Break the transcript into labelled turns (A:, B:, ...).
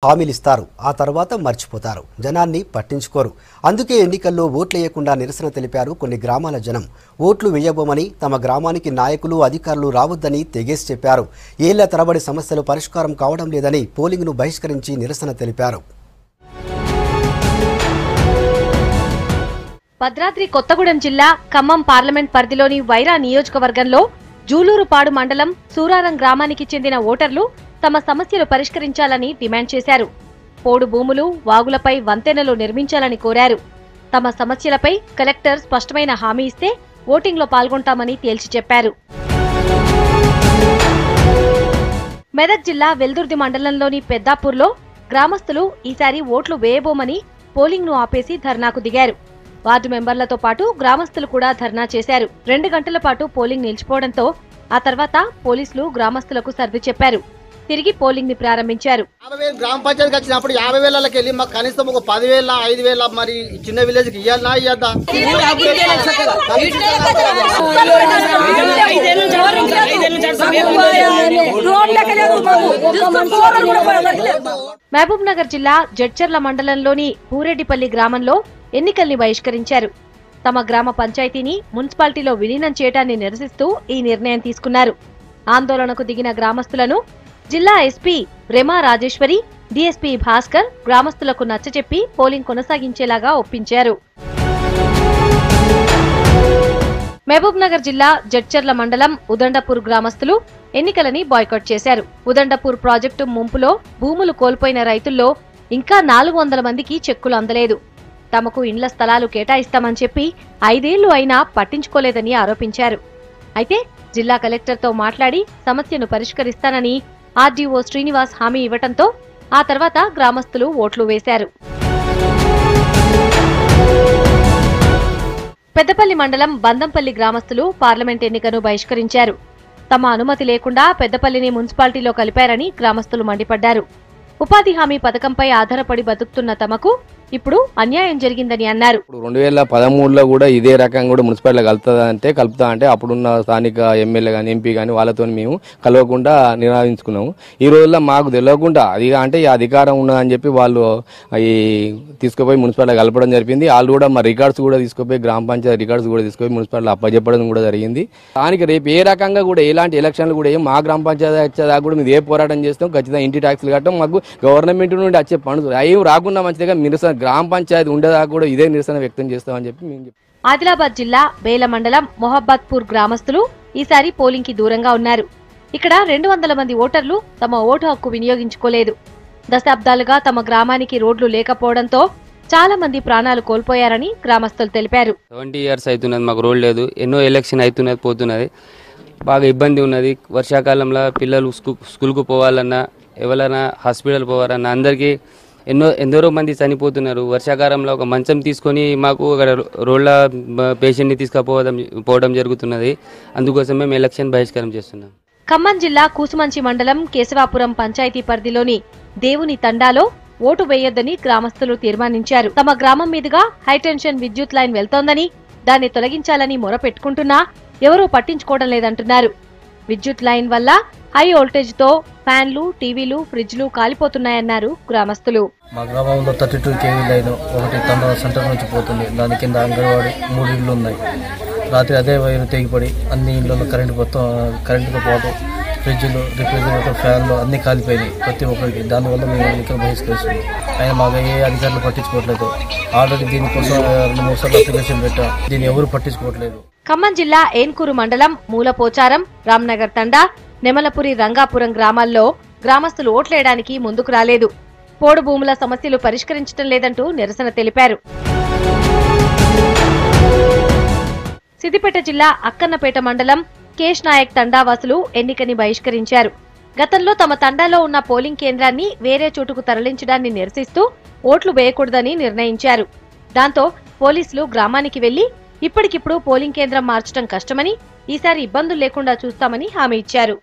A: హామీలిస్తారు, ఆ తర్వాత మర్చిపోతారు, జనాన్ని పట్టించుకోరు. అందుకే ఎన్నికల్లో ఓట్లేయకుండా నిరసన తెలిపారు కొన్ని గ్రామాల జనం. ఓట్లు వేయబోమని, తమ గ్రామానికి నాయకులు అధికారులు రావద్దని తెగేసి చెప్పారు. ఏళ్ల తరబడి సమస్యలు పరిష్కారం కావడం లేదని పోలింగ్ను బహిష్కరించి నిరసన తెలిపారు.
B: భద్రాద్రి కొత్తగూడెం జిల్లా ఖమ్మం పార్లమెంట్ పరిధిలోని వైరా నియోజకవర్గంలో జూలూరుపాడు మండలం సూరారం గ్రామానికి చెందిన ఓటర్లు తమ సమస్యలు పరిష్కరించాలని డిమాండ్ చేశారు. పోడు భూములు, వాగులపై వంతెనలు నిర్మించాలని కోరారు. తమ సమస్యలపై కలెక్టర్ స్పష్టమైన హామీ ఇస్తే ఓటింగ్లో పాల్గొంటామని తేల్చి చెప్పారు. మెదక్ జిల్లా వెల్దుర్తి మండలంలోని పెద్దాపూర్లో గ్రామస్తులు ఈసారి ఓట్లు వేయబోమని పోలింగ్ను ఆపేసి ధర్నాకు దిగారు. వార్డు మెంబర్లతో పాటు గ్రామస్తులు కూడా ధర్నా చేశారు. 2 గంటల పాటు పోలింగ్ నిలిచిపోవడంతో ఆ తర్వాత పోలీసులు గ్రామస్తులకు సర్ది చెప్పారు. తిరిగి పోలింగ్ ని ప్రారంభించారు.
C: గ్రామ పంచాయతీకి వచ్చినప్పుడు 50,000 వెళ్ళి మాకు కనీసం ఒక 10,000 5,000 మరి చిన్న విలేజ్ కి ఇవ్వాలా ఇవ్వద్దా?
B: మహబూబ్ నగర్ జిల్లా జడ్చర్ల మండలంలోని పూరెడ్డిపల్లి గ్రామంలో ఎన్నికల్ని బహిష్కరించారు. తమ గ్రామ పంచాయతీని మున్సిపాలిటీలో విలీనం చేయడాన్ని నిరసిస్తూ ఈ నిర్ణయం తీసుకున్నారు. ఆందోళనకు దిగిన గ్రామస్తులను జిల్లా SP rhema Rajeshwari, DSP Bhaskar గ్రామస్తులకు నచ్చచెప్పి పోలింగ్ కొనసాగించేలాగా ఒప్పించారు. మహబూబ్ నగర్ జిల్లా జడ్చర్ల మండలం ఉదండపూర్ గ్రామస్తులు ఎన్నికలని బాయ్కాట్ చేశారు. ఉదండపూర్ ప్రాజెక్టు ముంపులో భూములు కోల్పోయిన రైతుల్లో ఇంకా 400 మందికి చెక్కులు అందలేదు. తమకు ఇండ్ల స్థలాలు కేటాయిస్తామని చెప్పి 5 ఏళ్లు అయినా పట్టించుకోలేదని ఆరోపించారు. అయితే జిల్లా కలెక్టర్తో మాట్లాడి సమస్యను పరిష్కరిస్తానని ఆర్డీఓ శ్రీనివాస్ హామీ ఇవ్వడంతో ఆ తర్వాత గ్రామస్తులు ఓట్లు వేశారు. పెద్దపల్లి మండలం బందంపల్లి గ్రామస్తులు పార్లమెంట్ ఎన్నికను బహిష్కరించారు. తమ అనుమతి లేకుండా పెద్దపల్లిని మున్సిపాలిటీలో కలిపారని గ్రామస్తులు మండిపడ్డారు. ఉపాధి హామీ పథకంపై ఆధారపడి బతుకుతున్న తమకు ఇప్పుడు అన్యాయం జరిగిందని అన్నారు.
D: 2013లో కూడా ఇదే రకంగా కూడా మున్సిపాలిటీ కలుపుతా అంటే అప్పుడున్న స్థానిక ఎమ్మెల్యే కానీ ఎంపీ కానీ వాళ్ళతో మేము కలవకుండా నిరాధించుకున్నాము. ఈ రోజుల్లో మాకు తెలియకుండా అది అంటే ఈ అధికారం ఉన్నదని చెప్పి వాళ్ళు ఈ తీసుకుపోయి మున్సిపాలిటీ కలపడం జరిగింది. వాళ్ళు కూడా మా రికార్డ్స్ కూడా తీసుకుపోయి గ్రామ పంచాయతీ రికార్డ్స్ కూడా తీసుకుపోయి మున్సిపాలిటీ అప్పచెప్పడం కూడా జరిగింది. దానికి రేపు ఏ రకంగా కూడా ఎలాంటి ఎలక్షన్లు కూడా మా గ్రామ పంచాయతీ వచ్చేదాకా కూడా మేము ఏ పోరాటం చేస్తాం, ఖచ్చితంగా ఇంటి ట్యాక్స్లు కట్టడం, మాకు గవర్నమెంట్ నుండి వచ్చే పనులు ఏం రాకుండా మంచిదిగా నిరసన గ్రామ పంచాయతీ ఉండేదాకా కూడా ఇదే నిరసన వ్యక్తం చేస్తామని చెప్పి మేము చెప్పాం.
B: ఆదిలాబాద్ జిల్లా బేల మండలం మొహబ్బత్పూర్ గ్రామస్తులు ఈసారి పోలింగ్ కి దూరంగా ఉన్నారు. ఇక్కడ 200 మంది ఓటర్లు తమ ఓటు హక్కు వినియోగించుకోలేదు. దశాబ్దాలుగా తమ గ్రామానికి రోడ్లు లేకపోవడంతో చాలా మంది ప్రాణాలు కోల్పోయారని గ్రామస్తులు తెలిపారు.
E: 20 years అవుతున్నది, మాకు రోడ్ లేదు. ఎన్నో ఎలక్షన్ అవుతున్నది, పోతున్నది, బాగా ఇబ్బంది ఉన్నది. వర్షాకాలంలో పిల్లలు స్కూల్కు పోవాలన్నా, ఎవరైనా హాస్పిటల్ పోవాలన్నా అందరికీ ఎందరో మంది చనిపోతున్నారు. వర్షాకాలంలో ఒక మంచం తీసుకొని మాకు అక్కడ రోడ్ల పేషెంట్ని తీసుకుపోవడం జరుగుతున్నది. అందుకోసం మేము ఎలక్షన్ బహిష్కారం చేస్తున్నాం.
B: ఖమ్మం జిల్లా కూసుమంచి మండలం కేశవాపురం పంచాయతీ పరిధిలోని దేవుని తండాలో ఓటు వేయొద్దని గ్రామస్తులు తీర్మానించారు. తమ గ్రామం మీదుగా హైటెన్షన్ విద్యుత్ లైన్ వెళ్తోందని, దాన్ని తొలగించాలని మొరపెట్టుకుంటున్నా ఎవరూ పట్టించుకోవడం లేదంటున్నారు. విద్యుత్ లైన్ వల్ల హై వోల్టేజ్ తో ఫ్యాన్లు, టీవీలు, ఫ్రిడ్జ్లు కాలిపోతున్నాయన్నారు గ్రామస్తులు.
F: మా గ్రామంలో 32 kV లైన్ ఒకటి తండ సెంటర్ నుంచి పోతుంది. దాని కింద అంగన్వాడీ 3 ఇళ్ళు ఉన్నాయి. రాత్రి అదే వైరు తెగిపడి అన్ని ఇళ్లలో కరెంటుతో పాటు ఫ్రిడ్జ్లు, రిఫ్రిజిరేటర్, ఫ్యాన్లు అన్ని కాలిపోయినాయి ప్రతి ఒక్కరికి. దానివల్ల మేము ఎన్నికలు బహిష్కరిస్తున్నాం. ఆయన మాకు ఏ అధికారులు పట్టించుకోవట్లేదు. ఆల్రెడీ దీనికోసం 2-3 సార్లు అప్లికేషన్ పెట్టాం, దీన్ని ఎవరు పట్టించుకోవట్లేదు.
B: ఖమ్మం జిల్లా ఏన్కూరు మండలం మూలపోచారం, రామ్నగర్ తండా, నెమలపురి, రంగాపురం గ్రామాల్లో గ్రామస్తులు ఓట్లేయడానికి ముందుకు రాలేదు. పోడు భూముల సమస్యలు పరిష్కరించడం లేదంటూ నిరసన తెలిపారు. సిద్దిపేట జిల్లా అక్కన్నపేట మండలం కేశ్ నాయక్ తండావాసులు ఎన్నికని బహిష్కరించారు. గతంలో తమ తండాలో ఉన్న పోలింగ్ కేంద్రాన్ని వేరే చోటుకు తరలించడాన్ని నిరసిస్తూ ఓట్లు వేయకూడదని నిర్ణయించారు. దాంతో పోలీసులు గ్రామానికి వెళ్లి ఇప్పటికిప్పుడు పోలింగ్ కేంద్రం మార్చడం కష్టమని, ఈసారి ఇబ్బందులు లేకుండా చూస్తామని హామీ ఇచ్చారు.